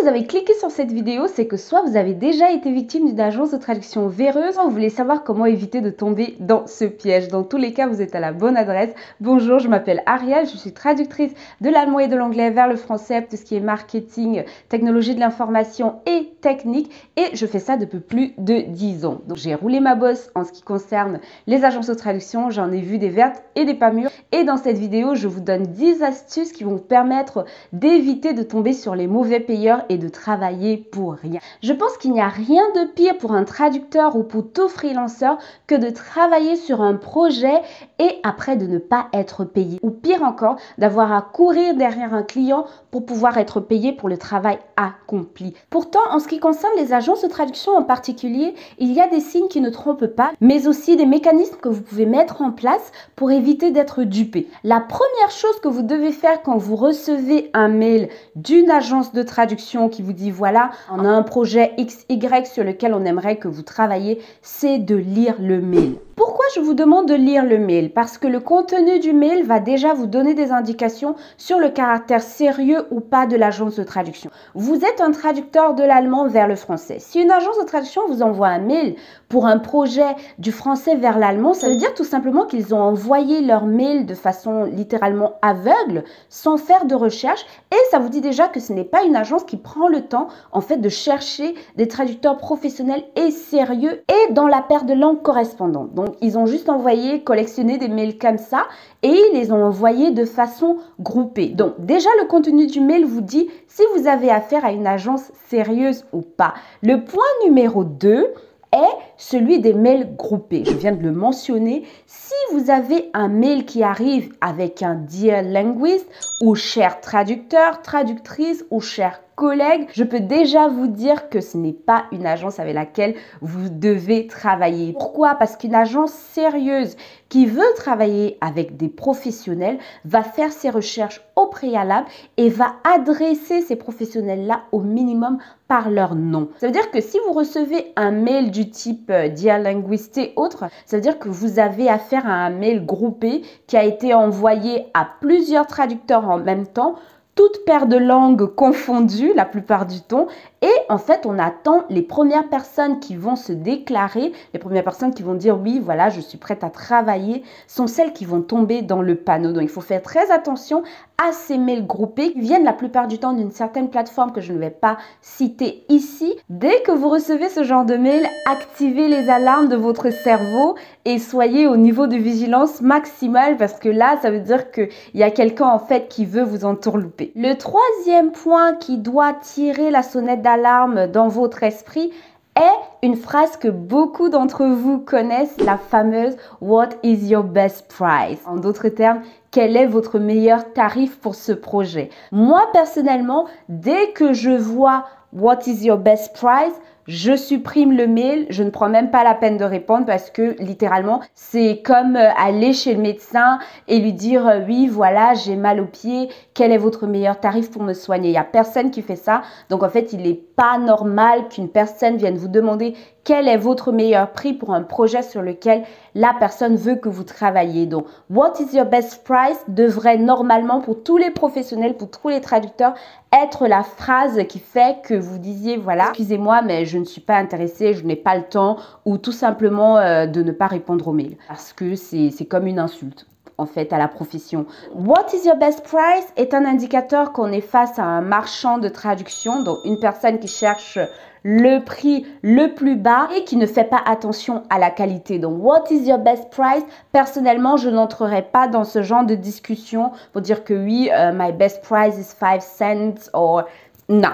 vous avez cliqué sur cette vidéo, c'est que soit vous avez déjà été victime d'une agence de traduction véreuse, soit vous voulez savoir comment éviter de tomber dans ce piège. Dans tous les cas, vous êtes à la bonne adresse. Bonjour, je m'appelle Ariel, je suis traductrice de l'allemand et de l'anglais vers le français, tout ce qui est marketing, technologie de l'information et technique, et je fais ça depuis plus de 10 ans. Donc j'ai roulé ma bosse en ce qui concerne les agences de traduction, j'en ai vu des vertes et des pas mûres, et dans cette vidéo, je vous donne 10 astuces qui vont vous permettre d'éviter de tomber sur les mauvais payeurs et de travailler pour rien. Je pense qu'il n'y a rien de pire pour un traducteur ou pour tout freelanceur que de travailler sur un projet et après de ne pas être payé. Ou pire encore, d'avoir à courir derrière un client pour pouvoir être payé pour le travail accompli. Pourtant, en ce qui concerne les agences de traduction en particulier, il y a des signes qui ne trompent pas, mais aussi des mécanismes que vous pouvez mettre en place pour éviter d'être dupé. La première chose que vous devez faire quand vous recevez un mail d'une agence de traduction qui vous dit voilà, on a un projet XY sur lequel on aimerait que vous travaillez, c'est de lire le mail. Pourquoi je vous demande de lire le mail? Parce que le contenu du mail va déjà vous donner des indications sur le caractère sérieux ou pas de l'agence de traduction. Vous êtes un traducteur de l'allemand vers le français. Si une agence de traduction vous envoie un mail pour un projet du français vers l'allemand, ça veut dire tout simplement qu'ils ont envoyé leur mail de façon littéralement aveugle, sans faire de recherche, et ça vous dit déjà que ce n'est pas une agence qui prend le temps en fait de chercher des traducteurs professionnels et sérieux et dans la paire de langues correspondantes. Donc ils ont juste envoyé, collectionné des mails comme ça et ils les ont envoyés de façon groupée. Donc déjà le contenu du mail vous dit si vous avez affaire à une agence sérieuse ou pas. Le point numéro 2 est celui des mails groupés. Je viens de le mentionner. Si vous avez un mail qui arrive avec un Dear Linguist ou cher traducteur, traductrice ou cher collègue, je peux déjà vous dire que ce n'est pas une agence avec laquelle vous devez travailler. Pourquoi? Parce qu'une agence sérieuse qui veut travailler avec des professionnels va faire ses recherches au préalable et va adresser ces professionnels-là au minimum par leur nom. Ça veut dire que si vous recevez un mail du type Dear Linguist et autres, ça veut dire que vous avez affaire à un mail groupé qui a été envoyé à plusieurs traducteurs en même temps, toutes paires de langues confondues la plupart du temps. Et en fait, on attend les premières personnes qui vont se déclarer, les premières personnes qui vont dire oui, voilà, je suis prête à travailler, sont celles qui vont tomber dans le panneau. Donc, il faut faire très attention à ces mails groupés qui viennent la plupart du temps d'une certaine plateforme que je ne vais pas citer ici. Dès que vous recevez ce genre de mail, activez les alarmes de votre cerveau et soyez au niveau de vigilance maximale parce que là, ça veut dire qu'il y a quelqu'un en fait qui veut vous entourlouper. Le troisième point qui doit tirer la sonnette d'alarme dans votre esprit est une phrase que beaucoup d'entre vous connaissent, la fameuse « What is your best price ?» En d'autres termes, quel est votre meilleur tarif pour ce projet? Moi, personnellement, dès que je vois « What is your best price ?» je supprime le mail, je ne prends même pas la peine de répondre parce que littéralement, c'est comme aller chez le médecin et lui dire oui, voilà, j'ai mal au pied, quel est votre meilleur tarif pour me soigner? Il n'y a personne qui fait ça. Donc en fait, il n'est pas normal qu'une personne vienne vous demander quel est votre meilleur prix pour un projet sur lequel la personne veut que vous travailliez. Donc, what is your best price devrait normalement pour tous les professionnels, pour tous les traducteurs, être la phrase qui fait que vous disiez, voilà, excusez-moi, mais je ne suis pas intéressée, je n'ai pas le temps, ou tout simplement de ne pas répondre aux mails. Parce que c'est comme une insulte en fait à la profession. What is your best price est un indicateur qu'on est face à un marchand de traduction, donc une personne qui cherche le prix le plus bas et qui ne fait pas attention à la qualité. Donc, what is your best price? Personnellement, je n'entrerai pas dans ce genre de discussion pour dire que oui, my best price is 5 cents or non.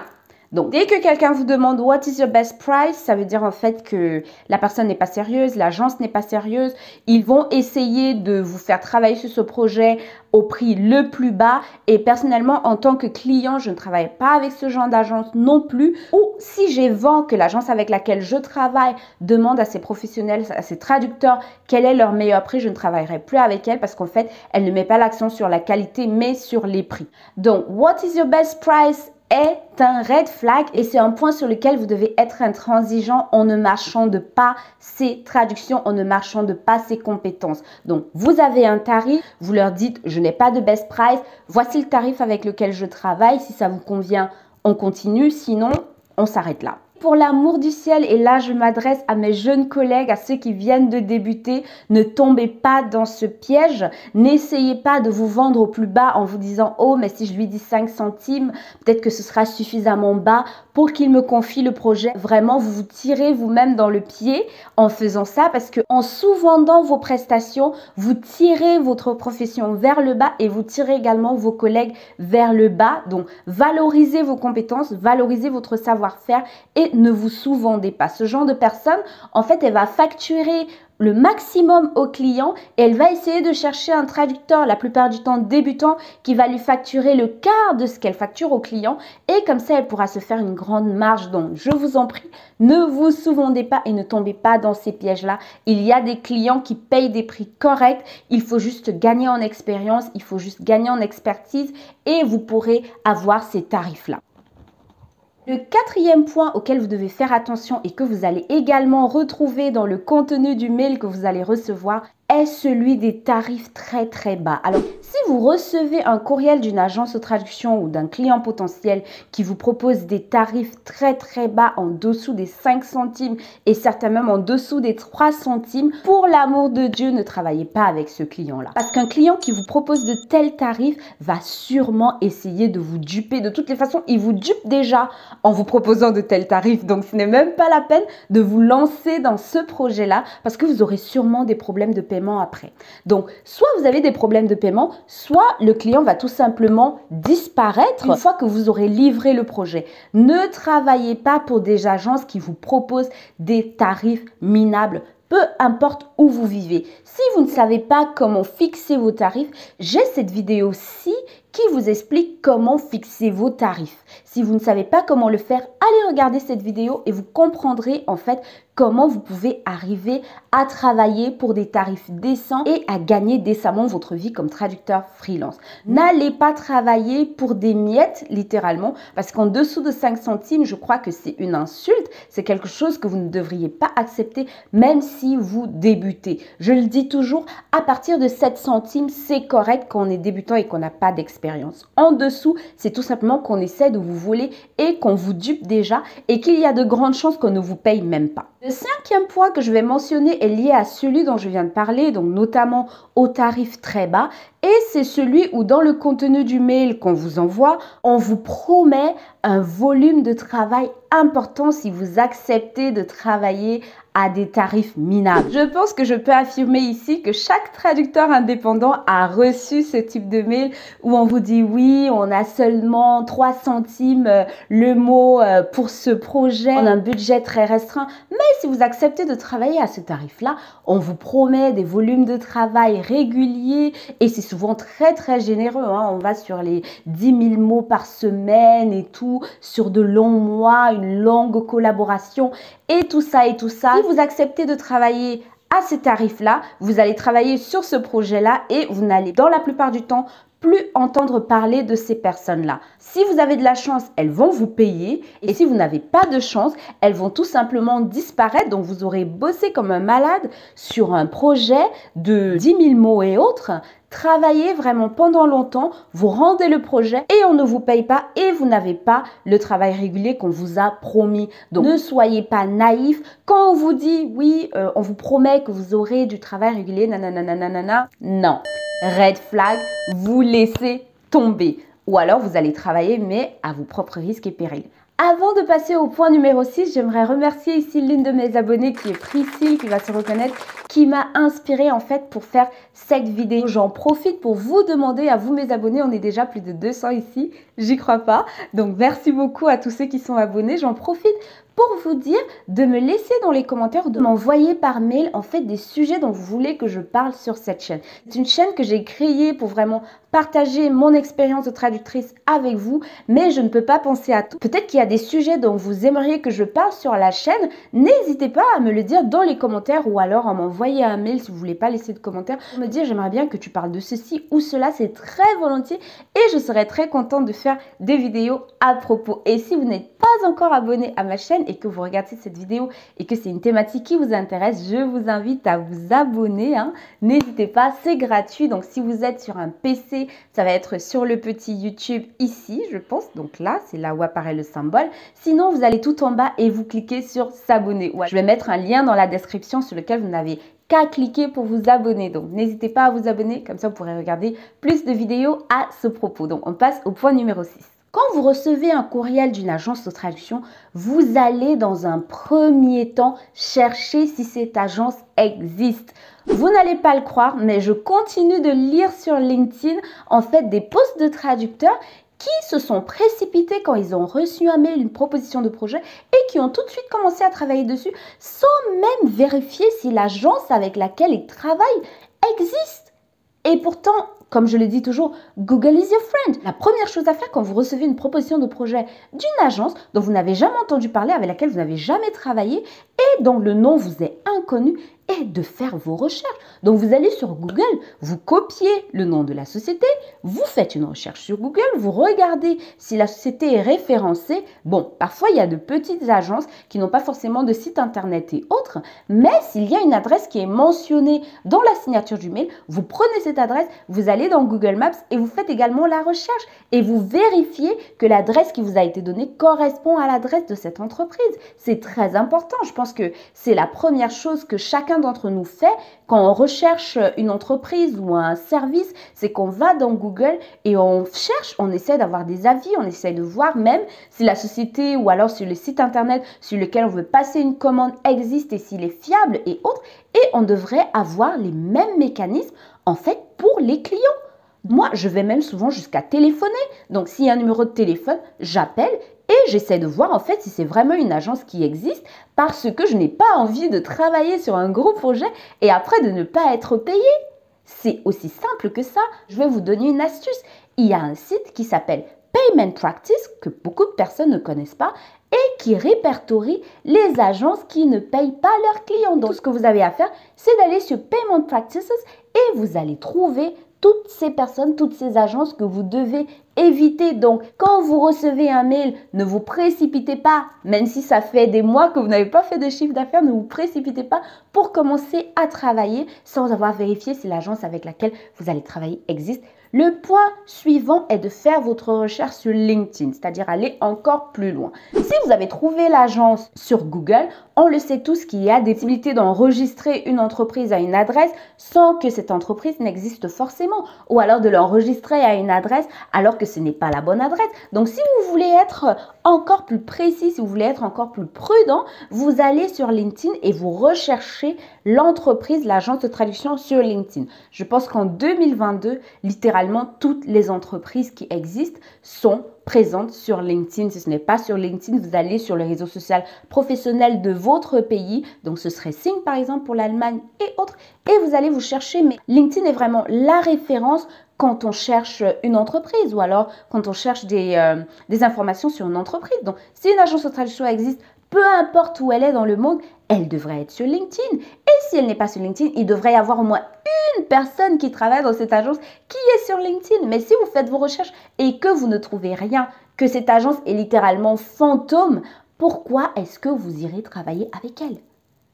Donc, dès que quelqu'un vous demande what is your best price, ça veut dire en fait que la personne n'est pas sérieuse, l'agence n'est pas sérieuse. Ils vont essayer de vous faire travailler sur ce projet au prix le plus bas. Et personnellement, en tant que client, je ne travaille pas avec ce genre d'agence non plus. Ou si j'ai vent que l'agence avec laquelle je travaille demande à ses professionnels, à ses traducteurs, quel est leur meilleur prix, je ne travaillerai plus avec elle parce qu'en fait, elle ne met pas l'accent sur la qualité, mais sur les prix. Donc, what is your best price est un red flag et c'est un point sur lequel vous devez être intransigeant en ne marchande pas ses traductions, en ne marchande pas ses compétences. Donc, vous avez un tarif, vous leur dites « je n'ai pas de best price, voici le tarif avec lequel je travaille, si ça vous convient, on continue, sinon on s'arrête là. Pour l'amour du ciel, et là je m'adresse à mes jeunes collègues, à ceux qui viennent de débuter, ne tombez pas dans ce piège. N'essayez pas de vous vendre au plus bas en vous disant « Oh, mais si je lui dis 5 centimes, peut-être que ce sera suffisamment bas pour qu'il me confie le projet. » Vraiment, vous vous tirez vous-même dans le pied en faisant ça parce qu'en sous-vendant vos prestations, vous tirez votre profession vers le bas et vous tirez également vos collègues vers le bas. Donc, valorisez vos compétences, valorisez votre savoir-faire et ne vous sous-vendez pas. Ce genre de personne, en fait, elle va facturer le maximum au client et elle va essayer de chercher un traducteur, la plupart du temps débutant, qui va lui facturer le quart de ce qu'elle facture au client et comme ça, elle pourra se faire une grande marge. Donc, je vous en prie, ne vous sous-vendez pas et ne tombez pas dans ces pièges-là. Il y a des clients qui payent des prix corrects. Il faut juste gagner en expérience, il faut juste gagner en expertise et vous pourrez avoir ces tarifs-là. Le quatrième point auquel vous devez faire attention et que vous allez également retrouver dans le contenu du mail que vous allez recevoir est celui des tarifs très bas. Alors, si vous recevez un courriel d'une agence de traduction ou d'un client potentiel qui vous propose des tarifs très bas en dessous des 5 centimes et certains même en dessous des 3 centimes, pour l'amour de Dieu, ne travaillez pas avec ce client-là. Parce qu'un client qui vous propose de tels tarifs va sûrement essayer de vous duper. De toutes les façons, il vous dupe déjà en vous proposant de tels tarifs. Donc, ce n'est même pas la peine de vous lancer dans ce projet-là parce que vous aurez sûrement des problèmes de paiement après. Donc, soit vous avez des problèmes de paiement, soit le client va tout simplement disparaître une fois que vous aurez livré le projet. Ne travaillez pas pour des agences qui vous proposent des tarifs minables. Peu importe où vous vivez. Si vous ne savez pas comment fixer vos tarifs, j'ai cette vidéo-ci qui vous explique comment fixer vos tarifs. Si vous ne savez pas comment le faire, allez regarder cette vidéo et vous comprendrez en fait comment vous pouvez arriver à travailler pour des tarifs décents et à gagner décemment votre vie comme traducteur freelance. N'allez pas travailler pour des miettes, littéralement, parce qu'en dessous de 5 centimes, je crois que c'est une insulte. C'est quelque chose que vous ne devriez pas accepter, même si vous débutez. Je le dis toujours, à partir de 7 centimes, c'est correct quand on est débutant et qu'on n'a pas d'expérience. En dessous, c'est tout simplement qu'on essaie de vous voler et qu'on vous dupe déjà et qu'il y a de grandes chances qu'on ne vous paye même pas. Le cinquième point que je vais mentionner est lié à celui dont je viens de parler, donc notamment aux tarifs très bas. Et c'est celui où dans le contenu du mail qu'on vous envoie, on vous promet un volume de travail important si vous acceptez de travailler à des tarifs minables. Je pense que je peux affirmer ici que chaque traducteur indépendant a reçu ce type de mail où on vous dit oui, on a seulement 3 centimes le mot pour ce projet, on a un budget très restreint. Mais si vous acceptez de travailler à ce tarif-là, on vous promet des volumes de travail réguliers et c'est souvent très généreux. Hein. On va sur les 10 000 mots par semaine et tout, sur de longs mois, une longue collaboration et tout ça. Si vous acceptez de travailler à ces tarifs-là, vous allez travailler sur ce projet-là et vous n'allez dans la plupart du temps plus entendre parler de ces personnes-là. Si vous avez de la chance, elles vont vous payer et si vous n'avez pas de chance, elles vont tout simplement disparaître. Donc, vous aurez bossé comme un malade sur un projet de 10 000 mots et autres. Travaillez vraiment pendant longtemps, vous rendez le projet et on ne vous paye pas et vous n'avez pas le travail régulier qu'on vous a promis. Donc, ne soyez pas naïfs. Quand on vous dit, oui, on vous promet que vous aurez du travail régulier, nanana, non. Red flag, vous laissez tomber. Ou alors, vous allez travailler, mais à vos propres risques et périls. Avant de passer au point numéro 6, j'aimerais remercier ici l'une de mes abonnées qui est Priscille, qui va se reconnaître, qui m'a inspirée en fait pour faire cette vidéo. J'en profite pour vous demander à vous mes abonnés, on est déjà plus de 200 ici, j'y crois pas. Donc merci beaucoup à tous ceux qui sont abonnés, j'en profite pour vous dire de me laisser dans les commentaires ou de m'envoyer par mail en fait des sujets dont vous voulez que je parle sur cette chaîne. C'est une chaîne que j'ai créée pour vraiment partager mon expérience de traductrice avec vous, mais je ne peux pas penser à tout. Peut-être qu'il y a des sujets dont vous aimeriez que je parle sur la chaîne, n'hésitez pas à me le dire dans les commentaires ou alors à m'envoyer un mail si vous ne voulez pas laisser de commentaires pour me dire j'aimerais bien que tu parles de ceci ou cela, c'est très volontiers et je serai très contente de faire des vidéos à propos. Et si vous n'êtes pas encore abonné à ma chaîne et que vous regardez cette vidéo et que c'est une thématique qui vous intéresse, je vous invite à vous abonner. N'hésitez pas, c'est gratuit. Donc si vous êtes sur un PC, ça va être sur le petit YouTube ici, je pense. Donc là, c'est là où apparaît le symbole. Sinon, vous allez tout en bas et vous cliquez sur s'abonner. Ouais, je vais mettre un lien dans la description sur lequel vous n'avez qu'à cliquer pour vous abonner. Donc n'hésitez pas à vous abonner, comme ça vous pourrez regarder plus de vidéos à ce propos. Donc on passe au point numéro 6. Quand vous recevez un courriel d'une agence de traduction, vous allez dans un premier temps chercher si cette agence existe. Vous n'allez pas le croire, mais je continue de lire sur LinkedIn en fait des posts de traducteurs qui se sont précipités quand ils ont reçu un mail, une proposition de projet et qui ont tout de suite commencé à travailler dessus sans même vérifier si l'agence avec laquelle ils travaillent existe. Et pourtant, comme je le dis toujours, Google is your friend. La première chose à faire quand vous recevez une proposition de projet d'une agence dont vous n'avez jamais entendu parler, avec laquelle vous n'avez jamais travaillé et dont le nom vous est inconnu, est de faire vos recherches. Donc vous allez sur Google, vous copiez le nom de la société, vous faites une recherche sur Google, vous regardez si la société est référencée. Bon, parfois il y a de petites agences qui n'ont pas forcément de site internet et autres, mais s'il y a une adresse qui est mentionnée dans la signature du mail, vous prenez cette adresse, vous allez dans Google Maps et vous faites également la recherche et vous vérifiez que l'adresse qui vous a été donnée correspond à l'adresse de cette entreprise. C'est très important. Je pense que c'est la première chose que chacun d'entre nous fait quand on recherche une entreprise ou un service, c'est qu'on va dans Google et on cherche, on essaie d'avoir des avis, on essaie de voir même si la société ou alors sur le site internet sur lequel on veut passer une commande existe et s'il est fiable et autres. Et on devrait avoir les mêmes mécanismes en fait pour les clients. Moi, je vais même souvent jusqu'à téléphoner. Donc, s'il y a un numéro de téléphone, j'appelle et j'essaie de voir en fait si c'est vraiment une agence qui existe parce que je n'ai pas envie de travailler sur un gros projet et après de ne pas être payé. C'est aussi simple que ça. Je vais vous donner une astuce. Il y a un site qui s'appelle Payment Practice que beaucoup de personnes ne connaissent pas et qui répertorie les agences qui ne payent pas leurs clients. Donc, tout ce que vous avez à faire, c'est d'aller sur Payment Practices et vous allez trouver toutes ces personnes, toutes ces agences que vous devez éviter. Donc, quand vous recevez un mail, ne vous précipitez pas, même si ça fait des mois que vous n'avez pas fait de chiffre d'affaires, ne vous précipitez pas pour commencer à travailler sans avoir vérifié si l'agence avec laquelle vous allez travailler existe. Le point suivant est de faire votre recherche sur LinkedIn, c'est-à-dire aller encore plus loin. Si vous avez trouvé l'agence sur Google, on le sait tous qu'il y a des possibilités d'enregistrer une entreprise à une adresse sans que cette entreprise n'existe forcément, ou alors de l'enregistrer à une adresse alors que ce n'est pas la bonne adresse. Donc si vous voulez être encore plus précis, si vous voulez être encore plus prudent, vous allez sur LinkedIn et vous recherchez l'entreprise, l'agence de traduction sur LinkedIn. Je pense qu'en 2022, littéralement, toutes les entreprises qui existent sont présentes sur LinkedIn. Si ce n'est pas sur LinkedIn, vous allez sur le réseau social professionnel de votre pays. Donc, ce serait Sing, par exemple, pour l'Allemagne et autres. Et vous allez vous chercher. Mais LinkedIn est vraiment la référence quand on cherche une entreprise ou alors quand on cherche des informations sur une entreprise. Donc, si une agence de traduction existe, peu importe où elle est dans le monde, elle devrait être sur LinkedIn. Et si elle n'est pas sur LinkedIn, il devrait y avoir au moins une personne qui travaille dans cette agence qui est sur LinkedIn. Mais si vous faites vos recherches et que vous ne trouvez rien, que cette agence est littéralement fantôme, pourquoi est-ce que vous irez travailler avec elle?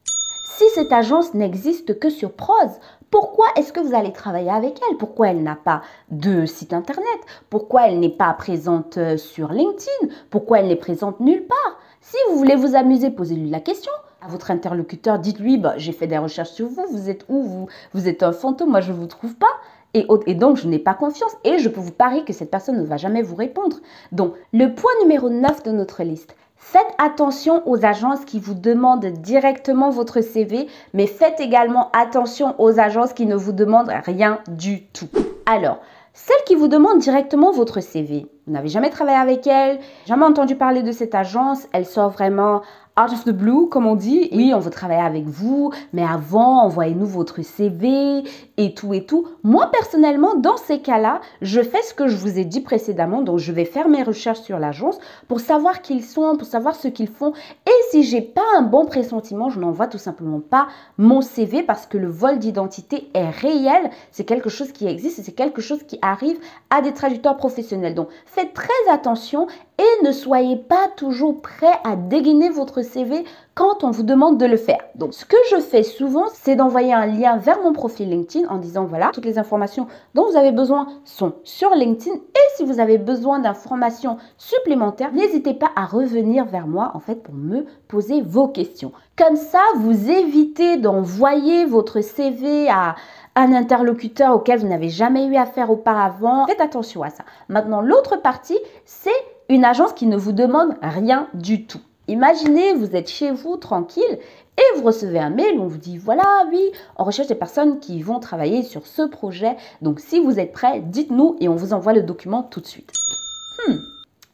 Si cette agence n'existe que sur Prose, pourquoi est-ce que vous allez travailler avec elle? Pourquoi elle n'a pas de site internet? Pourquoi elle n'est pas présente sur LinkedIn? Pourquoi elle n'est présente nulle part? Si vous voulez vous amuser, posez-lui la question à votre interlocuteur. Dites-lui, j'ai fait des recherches sur vous, vous êtes où? Vous êtes un fantôme, moi je ne vous trouve pas. Et donc, je n'ai pas confiance et je peux vous parier que cette personne ne va jamais vous répondre. Donc, le point numéro 9 de notre liste. Faites attention aux agences qui vous demandent directement votre CV, mais faites également attention aux agences qui ne vous demandent rien du tout. Alors, celles qui vous demandent directement votre CV, vous n'avez jamais travaillé avec elles, jamais entendu parler de cette agence, elle sort vraiment out of the blue, comme on dit. Oui, on veut travailler avec vous, mais avant, envoyez-nous votre CV et tout et tout. Moi, personnellement, dans ces cas-là, je fais ce que je vous ai dit précédemment. Donc, je vais faire mes recherches sur l'agence pour savoir qui ils sont, pour savoir ce qu'ils font. Et si j'ai pas un bon pressentiment, je n'envoie tout simplement pas mon CV parce que le vol d'identité est réel. C'est quelque chose qui existe et c'est quelque chose qui arrive à des traducteurs professionnels. Donc, faites très attention et ne soyez pas toujours prêt à dégainer votre CV quand on vous demande de le faire. Donc, ce que je fais souvent, c'est d'envoyer un lien vers mon profil LinkedIn en disant, voilà, toutes les informations dont vous avez besoin sont sur LinkedIn et si vous avez besoin d'informations supplémentaires, n'hésitez pas à revenir vers moi, en fait, pour me poser vos questions. Comme ça, vous évitez d'envoyer votre CV à un interlocuteur auquel vous n'avez jamais eu affaire auparavant. Faites attention à ça. Maintenant, l'autre partie, c'est une agence qui ne vous demande rien du tout. Imaginez, vous êtes chez vous, tranquille, et vous recevez un mail où on vous dit, voilà, oui, on recherche des personnes qui vont travailler sur ce projet. Donc, si vous êtes prêts, dites-nous et on vous envoie le document tout de suite.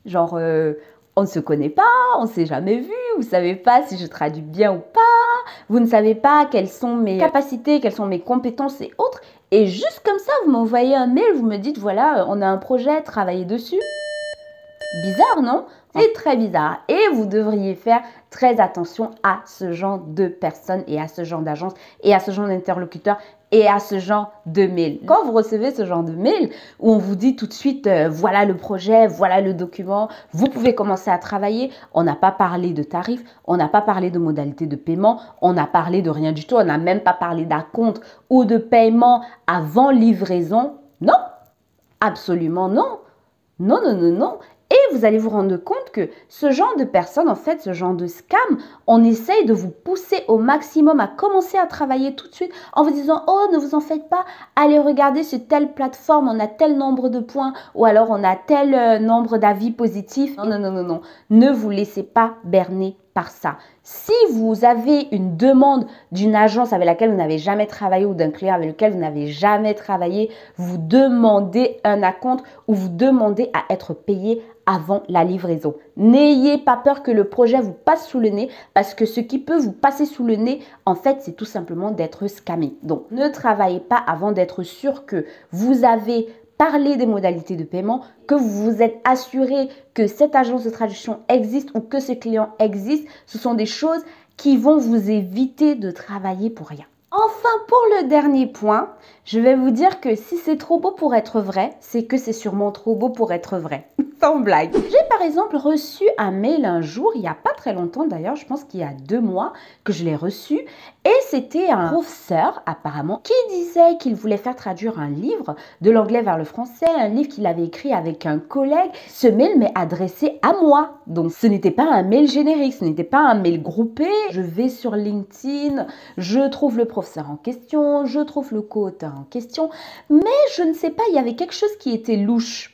Genre, on ne se connaît pas, on ne s'est jamais vu, vous ne savez pas si je traduis bien ou pas, vous ne savez pas quelles sont mes capacités, quelles sont mes compétences et autres. Et juste comme ça, vous m'envoyez un mail, vous me dites, voilà, on a un projet, travaillez dessus. Bizarre, non? C'est très bizarre et vous devriez faire très attention à ce genre de personnes et à ce genre d'agence et à ce genre d'interlocuteur et à ce genre de mail. Quand vous recevez ce genre de mail où on vous dit tout de suite voilà le projet, voilà le document, vous pouvez commencer à travailler, on n'a pas parlé de tarifs, on n'a pas parlé de modalités de paiement, on n'a parlé de rien du tout, on n'a même pas parlé d'acompte ou de paiement avant livraison. Non, absolument non. Non, non, non, non. Et vous allez vous rendre compte que ce genre de personnes, en fait, ce genre de scam, on essaye de vous pousser au maximum à commencer à travailler tout de suite en vous disant « Oh, ne vous en faites pas, allez regarder sur telle plateforme, on a tel nombre de points ou alors on a tel nombre d'avis positifs. » Non, non, non, non, non. Ne vous laissez pas berner par ça. Si vous avez une demande d'une agence avec laquelle vous n'avez jamais travaillé ou d'un client avec lequel vous n'avez jamais travaillé, vous demandez un acompte ou vous demandez à être payé avant la livraison. N'ayez pas peur que le projet vous passe sous le nez parce que ce qui peut vous passer sous le nez, en fait, c'est tout simplement d'être scammé. Donc, ne travaillez pas avant d'être sûr que vous avez parlé des modalités de paiement, que vous vous êtes assuré que cette agence de traduction existe ou que ce client existe. Ce sont des choses qui vont vous éviter de travailler pour rien. Enfin, pour le dernier point, je vais vous dire que si c'est trop beau pour être vrai, c'est que c'est sûrement trop beau pour être vrai. Sans blague. J'ai par exemple reçu un mail un jour, il n'y a pas très longtemps d'ailleurs, je pense qu'il y a 2 mois que je l'ai reçu. Et c'était un professeur apparemment qui disait qu'il voulait faire traduire un livre de l'anglais vers le français, un livre qu'il avait écrit avec un collègue. Ce mail m'est adressé à moi. Donc ce n'était pas un mail générique, ce n'était pas un mail groupé. Je vais sur LinkedIn, je trouve le professeur en question, je trouve le co-auteur en question. Mais je ne sais pas, il y avait quelque chose qui était louche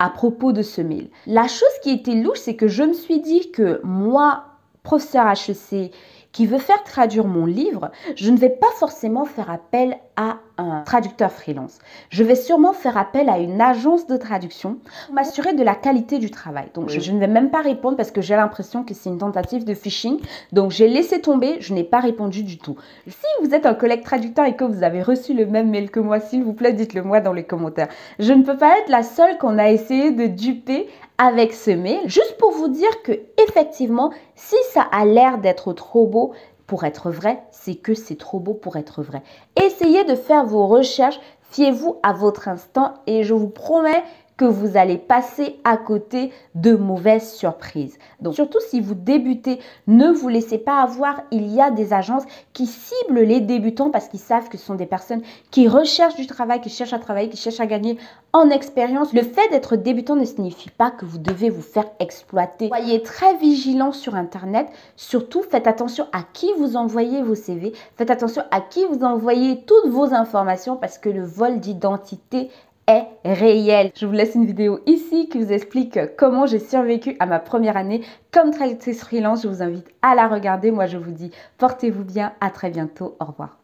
à propos de ce mail. La chose qui était louche, c'est que je me suis dit que moi, professeur HEC, qui veut faire traduire mon livre, je ne vais pas forcément faire appel à un traducteur freelance. Je vais sûrement faire appel à une agence de traduction pour m'assurer de la qualité du travail. Donc, je ne vais même pas répondre parce que j'ai l'impression que c'est une tentative de phishing. Donc, j'ai laissé tomber, je n'ai pas répondu du tout. Si vous êtes un collègue traducteur et que vous avez reçu le même mail que moi, s'il vous plaît, dites-le moi dans les commentaires. Je ne peux pas être la seule qu'on a essayé de duper avec ce mail, juste pour vous dire que effectivement, si ça a l'air d'être trop beau pour être vrai, c'est que c'est trop beau pour être vrai. Essayez de faire vos recherches, fiez-vous à votre instinct et je vous promets que vous allez passer à côté de mauvaises surprises. Donc, surtout si vous débutez, ne vous laissez pas avoir. Il y a des agences qui ciblent les débutants parce qu'ils savent que ce sont des personnes qui recherchent du travail, qui cherchent à travailler, qui cherchent à gagner en expérience. Le fait d'être débutant ne signifie pas que vous devez vous faire exploiter. Soyez très vigilants sur Internet. Surtout, faites attention à qui vous envoyez vos CV. Faites attention à qui vous envoyez toutes vos informations parce que le vol d'identité est réel. Je vous laisse une vidéo ici qui vous explique comment j'ai survécu à ma première année comme traductrice freelance. Je vous invite à la regarder. Moi, je vous dis portez-vous bien. À très bientôt. Au revoir.